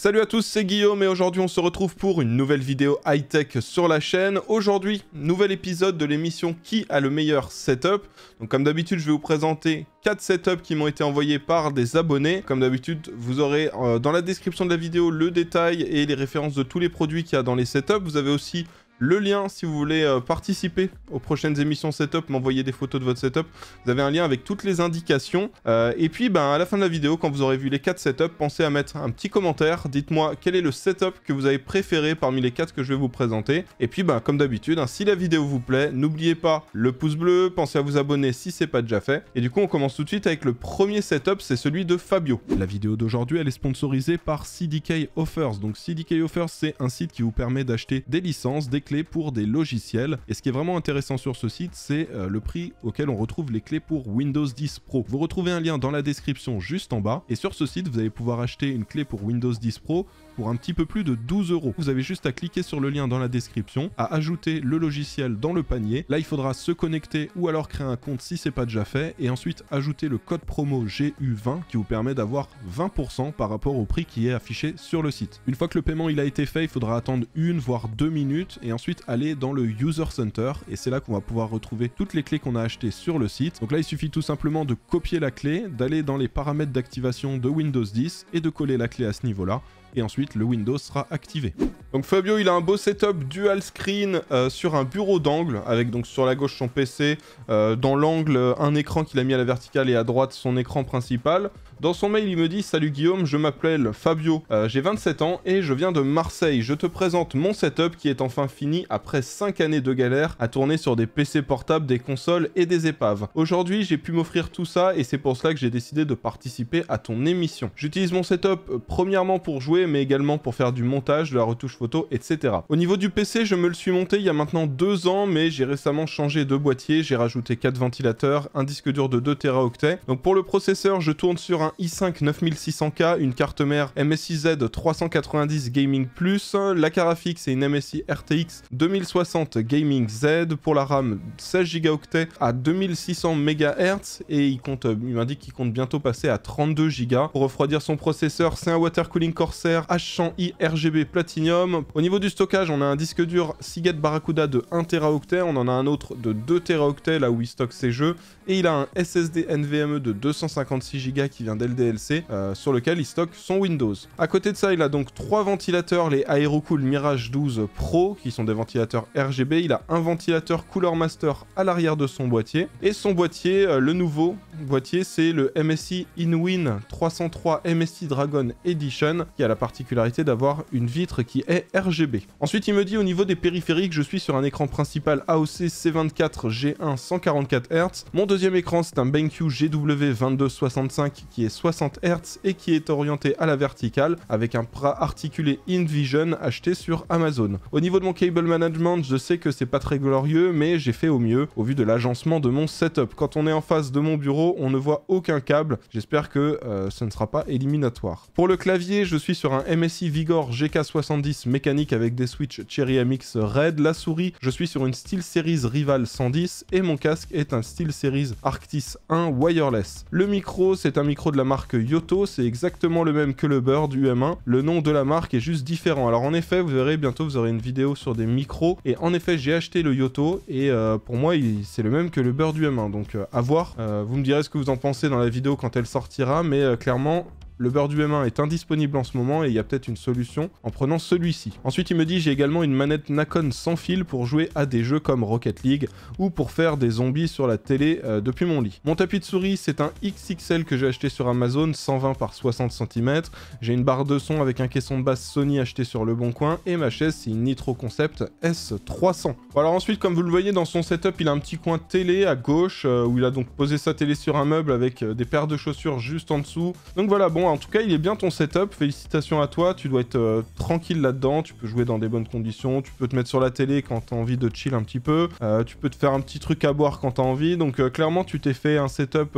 Salut à tous, c'est Guillaume et aujourd'hui on se retrouve pour une nouvelle vidéo high-tech sur la chaîne. Aujourd'hui, nouvel épisode de l'émission Qui a le meilleur setup. Donc comme d'habitude, je vais vous présenter 4 setups qui m'ont été envoyés par des abonnés. Comme d'habitude, vous aurez dans la description de la vidéo le détail et les références de tous les produits qu'il y a dans les setups. Vous avez aussi le lien si vous voulez participer aux prochaines émissions setup, m'envoyer des photos de votre setup. Vous avez un lien avec toutes les indications. Et puis à la fin de la vidéo, quand vous aurez vu les 4 setups, pensez à mettre un petit commentaire. Dites-moi quel est le setup que vous avez préféré parmi les 4 que je vais vous présenter. Et puis comme d'habitude, si la vidéo vous plaît, n'oubliez pas le pouce bleu, pensez à vous abonner si c'est pas déjà fait. Et du coup, on commence tout de suite avec le premier setup, c'est celui de Fabio. La vidéo d'aujourd'hui, elle est sponsorisée par CDK Offers. Donc CDK Offers, c'est un site qui vous permet d'acheter des licences, des clés pour des logiciels. Et ce qui est vraiment intéressant sur ce site, c'est le prix auquel on retrouve les clés pour Windows 10 Pro. Vous retrouvez un lien dans la description juste en bas. Et sur ce site, vous allez pouvoir acheter une clé pour Windows 10 Pro pour un petit peu plus de 12 €. Vous avez juste à cliquer sur le lien dans la description, à ajouter le logiciel dans le panier. Là, il faudra se connecter ou alors créer un compte si c'est pas déjà fait et ensuite ajouter le code promo GU20 qui vous permet d'avoir 20% par rapport au prix qui est affiché sur le site. Une fois que le paiement il a été fait, il faudra attendre 1 voire 2 minutes et ensuite aller dans le User Center et c'est là qu'on va pouvoir retrouver toutes les clés qu'on a achetées sur le site. Donc là, il suffit tout simplement de copier la clé, d'aller dans les paramètres d'activation de Windows 10 et de coller la clé à ce niveau-là. Et ensuite le Windows sera activé. Donc Fabio, il a un beau setup dual screen sur un bureau d'angle, avec donc sur la gauche son PC, dans l'angle un écran qu'il a mis à la verticale et à droite son écran principal. Dans son mail, il me dit « Salut Guillaume, je m'appelle Fabio, j'ai 27 ans et je viens de Marseille. Je te présente mon setup qui est enfin fini après 5 années de galère à tourner sur des PC portables, des consoles et des épaves. Aujourd'hui, j'ai pu m'offrir tout ça et c'est pour cela que j'ai décidé de participer à ton émission. J'utilise mon setup premièrement pour jouer, mais également pour faire du montage, de la retouche photo, etc. Au niveau du PC, je me le suis monté il y a maintenant 2 ans, mais j'ai récemment changé de boîtier, j'ai rajouté 4 ventilateurs, un disque dur de 2 Teraoctets. Donc pour le processeur, je tourne sur un i5 9600K, une carte mère MSI Z 390 Gaming Plus, la carte graphique c'est une MSI RTX 2060 Gaming Z, pour la RAM 16 Go à 2600 MHz et il m'indique qu'il compte bientôt passer à 32 Go. Pour refroidir son processeur, c'est un water cooling Corsair H100i RGB Platinum. Au niveau du stockage, on a un disque dur Seagate Barracuda de 1 Teraoctet, on en a un autre de 2 Teraoctets là où il stocke ses jeux et il a un SSD NVMe de 256 Go qui vient d'LDLC sur lequel il stocke son Windows. À côté de ça, il a donc 3 ventilateurs, les Aerocool Mirage 12 Pro qui sont des ventilateurs RGB. Il a un ventilateur Cooler Master à l'arrière de son boîtier et son boîtier, le nouveau boîtier, c'est le MSI InWin 303 MSI Dragon Edition qui a la particularité d'avoir une vitre qui est RGB. Ensuite, il me dit au niveau des périphériques, je suis sur un écran principal AOC C24 G1 144 Hz. Mon deuxième écran, c'est un BenQ GW2265 qui est 60 Hz et qui est orienté à la verticale avec un bras articulé InVision acheté sur Amazon. Au niveau de mon cable management, je sais que c'est pas très glorieux, mais j'ai fait au mieux au vu de l'agencement de mon setup. Quand on est en face de mon bureau, on ne voit aucun câble. J'espère que ce ne sera pas éliminatoire. Pour le clavier, je suis sur un MSI Vigor GK70 mécanique avec des switches Cherry MX Red. La souris, je suis sur une SteelSeries Rival 110 et mon casque est un SteelSeries Arctis 1 wireless. Le micro, c'est un micro de la marque Yoto, c'est exactement le même que le Bird UM1. Le nom de la marque est juste différent. Alors en effet, vous verrez bientôt, vous aurez une vidéo sur des micros et en effet, j'ai acheté le Yoto et pour moi, c'est le même que le Bird UM1. Donc à voir. Vous me direz ce que vous en pensez dans la vidéo quand elle sortira, mais clairement, le Bird UM1 est indisponible en ce moment et il y a peut-être une solution en prenant celui-ci. Ensuite, il me dit j'ai également une manette Nacon sans fil pour jouer à des jeux comme Rocket League ou pour faire des zombies sur la télé depuis mon lit. Mon tapis de souris, c'est un XXL que j'ai acheté sur Amazon, 120 par 60 cm. J'ai une barre de son avec un caisson de basse Sony acheté sur Le Bon Coin et ma chaise, c'est une Nitro Concept S300. Bon, alors ensuite, comme vous le voyez dans son setup, il a un petit coin télé à gauche où il a donc posé sa télé sur un meuble avec des paires de chaussures juste en dessous. Donc voilà, bon, en tout cas, il est bien ton setup. Félicitations à toi. Tu dois être tranquille là-dedans. Tu peux jouer dans des bonnes conditions. Tu peux te mettre sur la télé quand tu as envie de chill un petit peu. Tu peux te faire un petit truc à boire quand tu as envie. Donc clairement, tu t'es fait un setup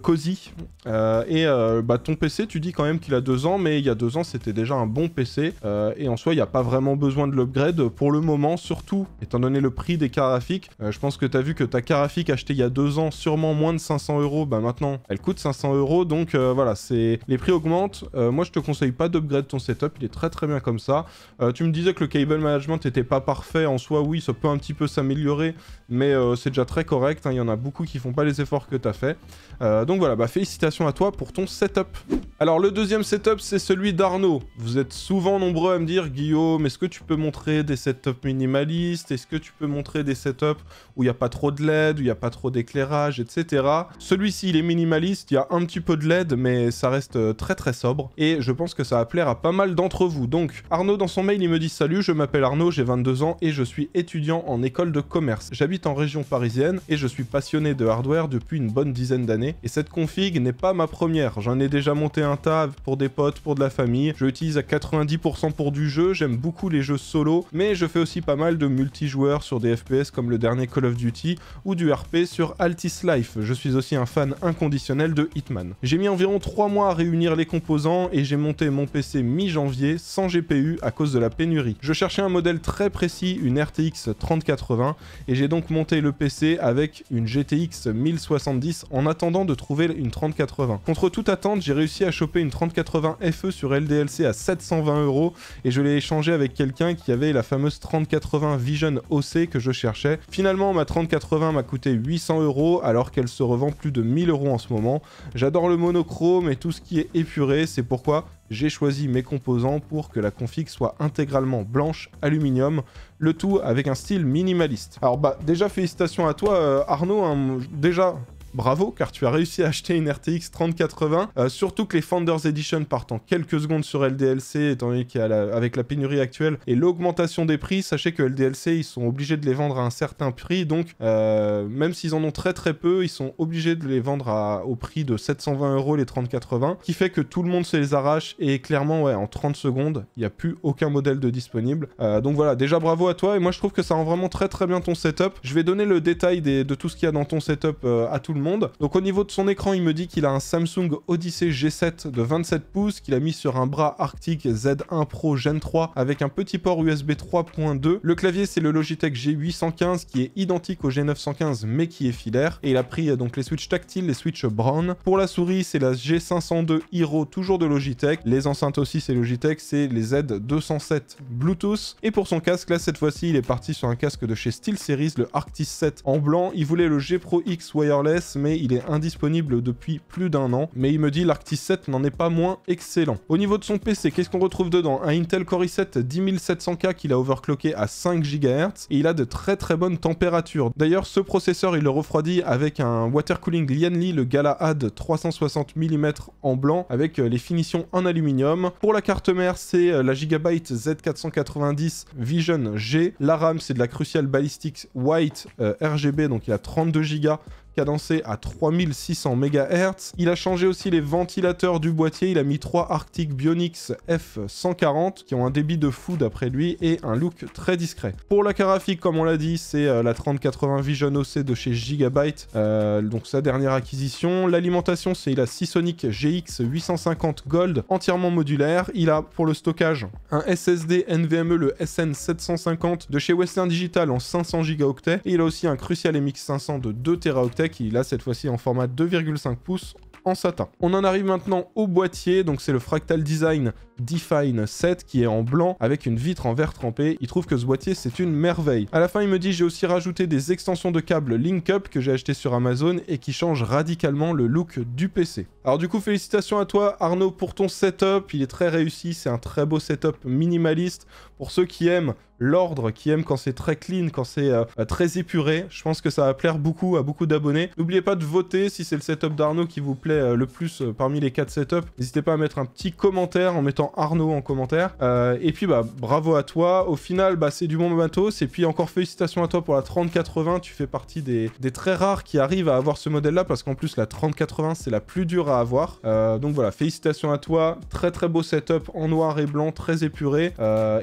cosy. Ton PC, tu dis quand même qu'il a 2 ans, mais il y a 2 ans, c'était déjà un bon PC. Et en soi, il n'y a pas vraiment besoin de l'upgrade pour le moment, surtout étant donné le prix des cartes graphiques. Je pense que tu as vu que ta carte graphique achetée il y a 2 ans, sûrement moins de 500 €, bah maintenant, elle coûte 500 €. Donc voilà, c'est les prix augmentent. Moi, je te conseille pas d'upgrade ton setup, il est très très bien comme ça. Tu me disais que le cable management n'était pas parfait en soi, oui, ça peut un petit peu s'améliorer, mais c'est déjà très correct, hein. Il y en a beaucoup qui font pas les efforts que tu as fait. Donc voilà, bah, félicitations à toi pour ton setup. Alors le deuxième setup, c'est celui d'Arnaud. Vous êtes souvent nombreux à me dire, Guillaume, est-ce que tu peux montrer des setups minimalistes? Est-ce que tu peux montrer des setups où il n'y a pas trop de LED, où il n'y a pas trop d'éclairage, etc. Celui-ci, il est minimaliste, il y a un petit peu de LED, mais ça reste très très sobre. Et je pense que ça va plaire à pas mal d'entre vous. Donc, Arnaud, dans son mail, il me dit « Salut, je m'appelle Arnaud, j'ai 22 ans et je suis étudiant en école de commerce. J'habite en région parisienne et je suis passionné de hardware depuis une bonne dizaine d'années. Et cette config n'est pas ma première. J'en ai déjà monté un tas pour des potes, pour de la famille. Je l'utilise à 90% pour du jeu. J'aime beaucoup les jeux solo, mais je fais aussi pas mal de multijoueurs sur des FPS comme le dernier Call of Duty ou du RP sur Altis Life. Je suis aussi un fan inconditionnel de Hitman. J'ai mis environ 3 mois à réunir les composants et j'ai monté mon PC mi-janvier sans GPU à cause de la pénurie. Je cherchais un modèle très précis, une RTX 3080, et j'ai donc monté le PC avec une GTX 1070 en attendant de trouver une 3080. Contre toute attente, j'ai réussi à choper une 3080 FE sur LDLC à 720 € et je l'ai échangé avec quelqu'un qui avait la fameuse 3080 Vision OC que je cherchais. Finalement, ma 3080 m'a coûté 800 € alors qu'elle se revend plus de 1000 € en ce moment. J'adore le monochrome et tout ce qui est épuré, c'est pourquoi j'ai choisi mes composants pour que la config soit intégralement blanche, aluminium, le tout avec un style minimaliste. Alors bah déjà félicitations à toi Arnaud, hein. Déjà bravo, car tu as réussi à acheter une RTX 3080, surtout que les Founders Edition partent en quelques secondes sur LDLC, étant donné qu'avec la pénurie actuelle et l'augmentation des prix, sachez que LDLC, ils sont obligés de les vendre à un certain prix, donc même s'ils en ont très très peu, ils sont obligés de les vendre au prix de 720 € les 3080, qui fait que tout le monde se les arrache, et clairement, ouais, en 30 secondes, il n'y a plus aucun modèle de disponible. Donc voilà, déjà bravo à toi, et moi je trouve que ça rend vraiment très très bien ton setup. Je vais donner le détail de tout ce qu'il y a dans ton setup à tout le monde. Donc au niveau de son écran, il me dit qu'il a un Samsung Odyssey G7 de 27 pouces, qu'il a mis sur un bras Arctic Z1 Pro Gen 3 avec un petit port USB 3.2. Le clavier, c'est le Logitech G815 qui est identique au G915 mais qui est filaire. Et il a pris donc les switches tactiles, les switches brown. Pour la souris, c'est la G502 Hero, toujours de Logitech. Les enceintes aussi, c'est Logitech, c'est les Z207 Bluetooth. Et pour son casque, là cette fois-ci, il est parti sur un casque de chez SteelSeries, le Arctis 7 en blanc. Il voulait le G Pro X wireless, mais il est indisponible depuis plus d'un an. Mais il me dit l'Arctis 7 n'en est pas moins excellent. Au niveau de son PC, qu'est-ce qu'on retrouve dedans? Un Intel Core i7 10700K qu'il a overclocké à 5 GHz et il a de très très bonnes températures. D'ailleurs, ce processeur, il le refroidit avec un water cooling Lianli, le Galahad 360 mm en blanc avec les finitions en aluminium. Pour la carte mère, c'est la Gigabyte Z490 Vision G. La RAM, c'est de la Crucial Ballistics White RGB, donc il a 32 Go. Cadencé à 3600 MHz. Il a changé aussi les ventilateurs du boîtier. Il a mis 3 Arctic Bionics F140 qui ont un débit de fou d'après lui et un look très discret. Pour la carafique, comme on l'a dit, c'est la 3080 Vision OC de chez Gigabyte, donc sa dernière acquisition. L'alimentation, c'est la Seasonic GX 850 Gold entièrement modulaire. Il a pour le stockage un SSD NVMe, le SN750 de chez Western Digital en 500 Go. Et il a aussi un Crucial MX500 de 2 Teraoctets qui est cette fois-ci en format 2,5 pouces en satin. On en arrive maintenant au boîtier, donc c'est le Fractal Design Define 7 qui est en blanc avec une vitre en verre trempé. Il trouve que ce boîtier c'est une merveille. À la fin il me dit j'ai aussi rajouté des extensions de câbles Link-Up que j'ai acheté sur Amazon et qui changent radicalement le look du PC. Alors du coup félicitations à toi Arnaud pour ton setup, il est très réussi, c'est un très beau setup minimaliste. Pour ceux qui aiment l'ordre, qui aiment quand c'est très clean, quand c'est très épuré, je pense que ça va plaire beaucoup à beaucoup d'abonnés. N'oubliez pas de voter si c'est le setup d'Arnaud qui vous plaît le plus parmi les 4 setups. N'hésitez pas à mettre un petit commentaire en mettant Arnaud en commentaire. Et puis bah bravo à toi. Au final, bah c'est du bon matos. Et puis encore félicitations à toi pour la 3080. Tu fais partie des très rares qui arrivent à avoir ce modèle-là parce qu'en plus la 3080 c'est la plus dure à avoir. Donc voilà, félicitations à toi. Très très beau setup en noir et blanc, très épuré.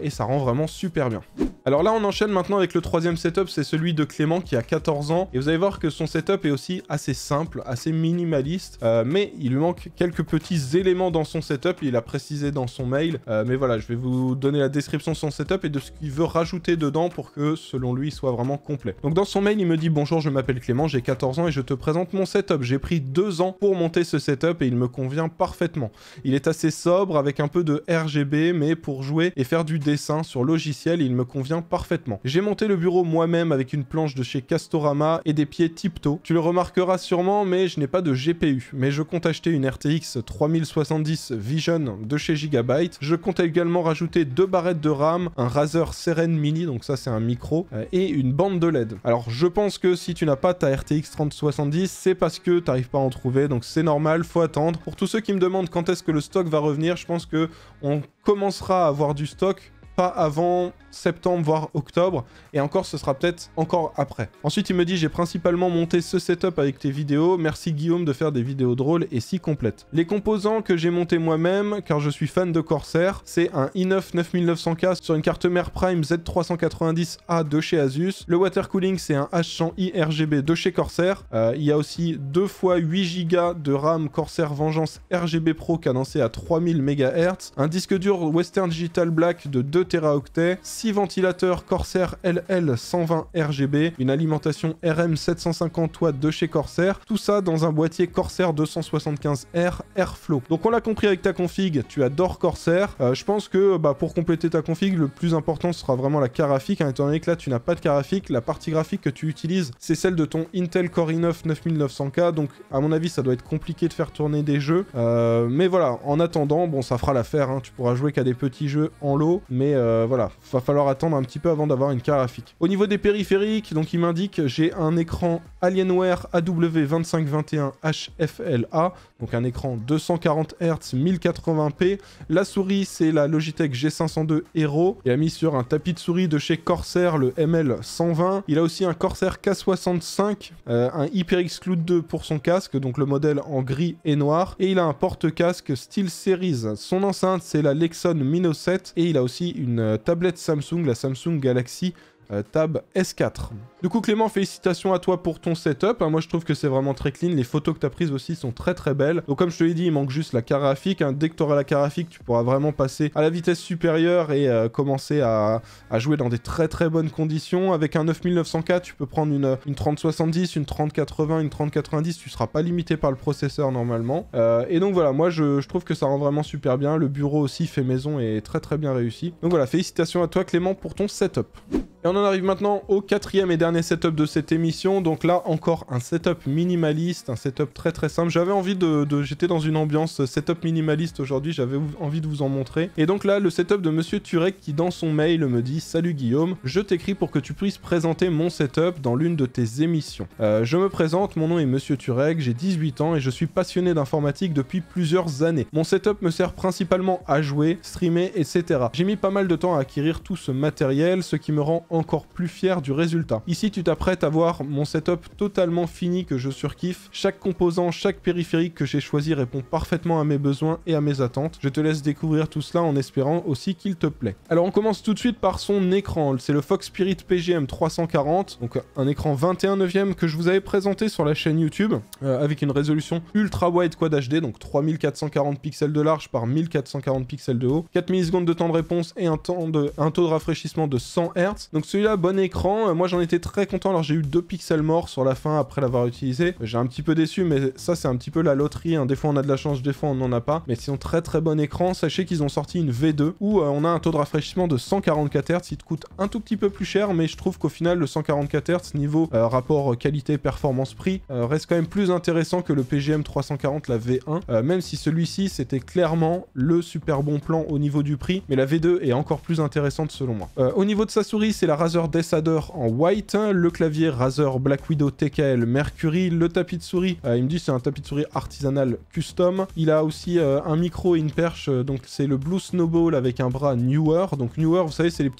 Et ça rend vraiment super bien. Alors là, on enchaîne maintenant avec le troisième setup, c'est celui de Clément qui a 14 ans. Et vous allez voir que son setup est aussi assez simple, assez minimaliste. Mais il lui manque quelques petits éléments dans son setup. Il a précisé dans son mail. Mais voilà, je vais vous donner la description de son setup et de ce qu'il veut rajouter dedans pour que, selon lui, il soit vraiment complet. Donc dans son mail, il me dit « Bonjour, je m'appelle Clément, j'ai 14 ans et je te présente mon setup. J'ai pris 2 ans pour monter ce setup et il me convient parfaitement. Il est assez sobre avec un peu de RGB, mais pour jouer et faire du dessin sur logiciel, il me convient parfaitement. J'ai monté le bureau moi-même avec une planche de chez Castorama et des pieds Tiptoe. Tu le remarqueras sûrement, mais je n'ai pas de GPU. Mais je compte acheter une RTX 3070 Vision de chez Gigabyte. Je compte également rajouter 2 barrettes de RAM, un Razer Seren Mini, donc ça c'est un micro, et une bande de LED. Alors je pense que si tu n'as pas ta RTX 3070, c'est parce que tu n'arrives pas à en trouver, donc c'est normal, faut attendre. Pour tous ceux qui me demandent quand est-ce que le stock va revenir, je pense que on commencera à avoir du stock pas avant septembre voire octobre, et encore ce sera peut-être encore après. Ensuite il me dit j'ai principalement monté ce setup avec tes vidéos, merci Guillaume de faire des vidéos drôles et si complètes. Les composants que j'ai montés moi-même, car je suis fan de Corsair, c'est un i9 9900K sur une carte mère Prime Z390A de chez Asus. Le water cooling c'est un H100i RGB de chez Corsair. Il y a aussi 2 fois 8 Go de RAM Corsair Vengeance RGB Pro cadencé à 3000 MHz, un disque dur Western Digital Black de 2 Teraoctets, 6 ventilateurs Corsair LL 120 RGB, une alimentation RM 750 watts de chez Corsair, tout ça dans un boîtier Corsair 275R Airflow. Donc on l'a compris avec ta config, tu adores Corsair. Je pense que pour compléter ta config, le plus important sera vraiment la carte graphique, hein, étant donné que là tu n'as pas de carte graphique, la partie graphique que tu utilises, c'est celle de ton Intel Core i9 9900K, donc à mon avis ça doit être compliqué de faire tourner des jeux. Mais voilà, en attendant, bon ça fera l'affaire, hein, tu pourras jouer qu'à des petits jeux en lot, mais voilà, va falloir attendre un petit peu avant d'avoir une carte graphique. Au niveau des périphériques, donc il m'indique j'ai un écran Alienware AW2521 HFLA, donc un écran 240 Hz 1080p. La souris c'est la Logitech G502 Hero. Il a mis sur un tapis de souris de chez Corsair le ML120. Il a aussi un Corsair K65, un HyperX Cloud 2 pour son casque, donc le modèle en gris et noir. Et il a un porte-casque SteelSeries. Son enceinte c'est la Lexon Mino 7 et il a aussi une tablette Samsung, la Samsung Galaxy Tab S4. Du coup Clément, félicitations à toi pour ton setup, hein, moi je trouve que c'est vraiment très clean, les photos que tu as prises aussi sont très très belles. Donc comme je te l'ai dit, il manque juste la carte graphique, hein. Dès que tu auras la carte graphique, tu pourras vraiment passer à la vitesse supérieure et commencer à jouer dans des très très bonnes conditions. Avec un 9900K, tu peux prendre une 3070, une 3080, une 3090, tu seras pas limité par le processeur normalement. Et donc voilà, moi je trouve que ça rend vraiment super bien, le bureau aussi fait maison et est très très bien réussi. Donc voilà, félicitations à toi Clément pour ton setup. Et on en arrive maintenant au quatrième et dernier setup de cette émission. Donc là, encore un setup minimaliste, un setup très très simple. J'avais envie j'étais dans une ambiance setup minimaliste aujourd'hui, j'avais envie de vous en montrer. Et donc là, le setup de Monsieur Turek qui dans son mail me dit « Salut Guillaume, je t'écris pour que tu puisses présenter mon setup dans l'une de tes émissions. Je me présente, mon nom est Monsieur Turek, j'ai 18 ans et je suis passionné d'informatique depuis plusieurs années. Mon setup me sert principalement à jouer, streamer, etc. J'ai mis pas mal de temps à acquérir tout ce matériel, ce qui me rend encore plus fier du résultat. Ici, tu t'apprêtes à voir mon setup totalement fini que je surkiffe. Chaque composant, chaque périphérique que j'ai choisi répond parfaitement à mes besoins et à mes attentes. Je te laisse découvrir tout cela en espérant aussi qu'il te plaît. Alors, on commence tout de suite par son écran. C'est le Fox Spirit PGM 340, donc un écran 21/9 que je vous avais présenté sur la chaîne YouTube, avec une résolution ultra wide Quad HD, donc 3440 pixels de large par 1440 pixels de haut, 4 millisecondes de temps de réponse et un taux de rafraîchissement de 100 Hz. Donc celui-là, bon écran, moi j'en étais très content, alors j'ai eu 2 pixels morts sur la fin après l'avoir utilisé. J'ai un petit peu déçu, mais ça c'est un petit peu la loterie, hein. Des fois on a de la chance, des fois on n'en a pas, mais sinon très très bon écran. Sachez qu'ils ont sorti une V2 où on a un taux de rafraîchissement de 144 Hz, il te coûte un tout petit peu plus cher, mais je trouve qu'au final le 144 Hz niveau rapport qualité-performance-prix reste quand même plus intéressant que le PGM 340, la V1, même si celui-ci c'était clairement le super bon plan au niveau du prix, mais la V2 est encore plus intéressante selon moi. Au niveau de sa souris, c'est la la Razer Desader en white, le clavier Razer Black Widow TKL Mercury, le tapis de souris, il me dit c'est un tapis de souris artisanal custom. Il a aussi un micro et une perche, donc c'est le Blue Snowball avec un bras Newer. Donc Newer, vous savez, c'est les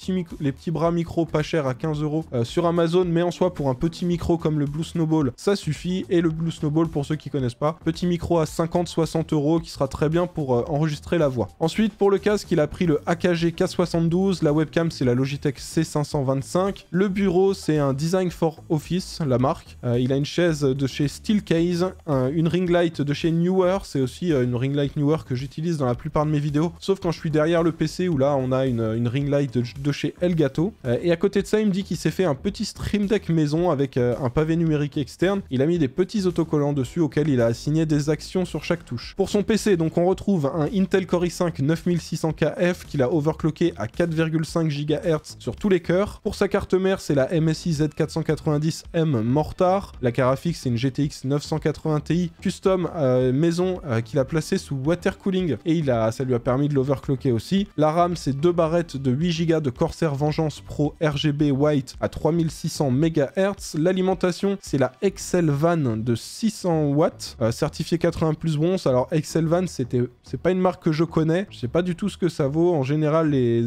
petits bras micro pas chers à 15 € sur Amazon, mais en soi pour un petit micro comme le Blue Snowball, ça suffit. Et le Blue Snowball, pour ceux qui connaissent pas, petit micro à 50-60 € qui sera très bien pour enregistrer la voix. Ensuite, pour le casque, il a pris le AKG K72, la webcam c'est la Logitech C525, le bureau c'est un Design for Office, la marque. Il a une chaise de chez Steelcase, une ring light de chez Newer, c'est aussi une ring light Newer que j'utilise dans la plupart de mes vidéos, sauf quand je suis derrière le PC où là on a une ring light de chez Elgato. Et à côté de ça, il me dit qu'il s'est fait un petit Stream Deck maison avec un pavé numérique externe. Il a mis des petits autocollants dessus auxquels il a assigné des actions sur chaque touche. Pour son PC, donc on retrouve un Intel Core i5 9600KF qu'il a overclocké à 4,5 GHz sur tous les cœurs. Pour sa carte mère, c'est la MSI Z490M Mortar. La carafixe, c'est une GTX 980 Ti custom maison qu'il a placée sous water cooling et ça lui a permis de l'overclocker aussi. La RAM, c'est 2 barrettes de 8 Go de Corsair Vengeance Pro RGB White à 3600 MHz. L'alimentation, c'est la Excelvan de 600 watts, certifié 80+ bronze. Alors Excelvan, c'est pas une marque que je connais, je sais pas du tout ce que ça vaut. En général, les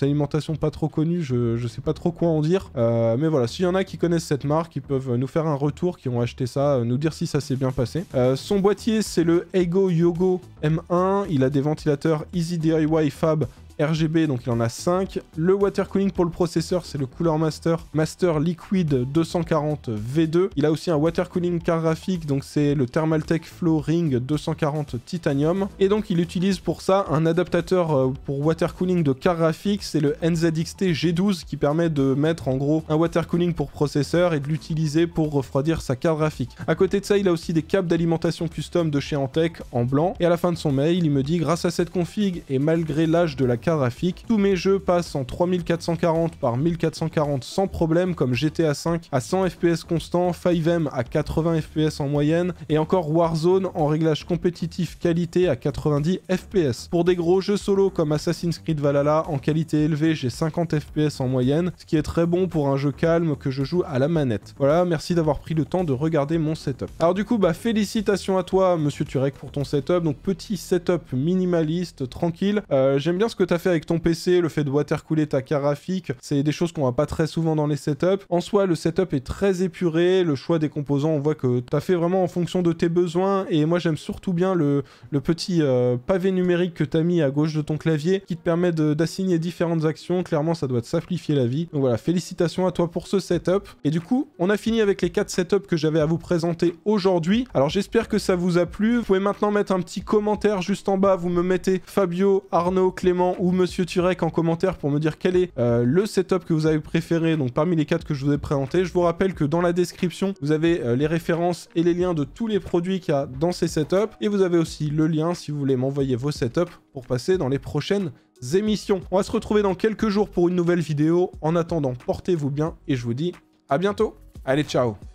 alimentations pas trop connues, je sais pas trop quoi en dire. Mais voilà, s'il y en a qui connaissent cette marque, ils peuvent nous faire un retour, qui ont acheté ça, nous dire si ça s'est bien passé. Son boîtier, c'est le Ego Yogo M1. Il a des ventilateurs Easy DIY Fab RGB, donc il en a 5. Le water cooling pour le processeur, c'est le Cooler Master Liquid 240 V2. Il a aussi un water cooling carte graphique, donc c'est le Thermaltake Flow Ring 240 Titanium. Et donc il utilise pour ça un adaptateur pour water cooling de carte graphique, c'est le NZXT G12 qui permet de mettre en gros un water cooling pour processeur et de l'utiliser pour refroidir sa carte graphique. À côté de ça, il a aussi des câbles d'alimentation custom de chez Antec en blanc. Et à la fin de son mail, il me dit: grâce à cette config et malgré l'âge de la carte graphique, tous mes jeux passent en 3440 par 1440 sans problème, comme GTA V à 100 fps constant, 5M à 80 fps en moyenne, et encore Warzone en réglage compétitif qualité à 90 fps. Pour des gros jeux solo comme Assassin's Creed Valhalla, en qualité élevée, j'ai 50 fps en moyenne, ce qui est très bon pour un jeu calme que je joue à la manette. Voilà, merci d'avoir pris le temps de regarder mon setup. Alors du coup, félicitations à toi, monsieur Turek, pour ton setup. Donc petit setup minimaliste, tranquille. J'aime bien ce que tu as fait avec ton PC, le fait de watercooler ta carte graphique, c'est des choses qu'on voit pas très souvent dans les setups. En soi, le setup est très épuré, le choix des composants, on voit que tu as fait vraiment en fonction de tes besoins, et moi j'aime surtout bien le petit pavé numérique que tu as mis à gauche de ton clavier, qui te permet d'assigner différentes actions. Clairement, ça doit te simplifier la vie. Donc voilà, félicitations à toi pour ce setup. Et du coup, on a fini avec les 4 setups que j'avais à vous présenter aujourd'hui. Alors j'espère que ça vous a plu. Vous pouvez maintenant mettre un petit commentaire juste en bas, vous me mettez Fabio, Arnaud, Clément ou Monsieur Turek en commentaire pour me dire quel est le setup que vous avez préféré, donc parmi les 4 que je vous ai présentés. Je vous rappelle que dans la description, vous avez les références et les liens de tous les produits qu'il y a dans ces setups, et vous avez aussi le lien si vous voulez m'envoyer vos setups pour passer dans les prochaines émissions. On va se retrouver dans quelques jours pour une nouvelle vidéo. En attendant, portez-vous bien et je vous dis à bientôt. Allez, ciao!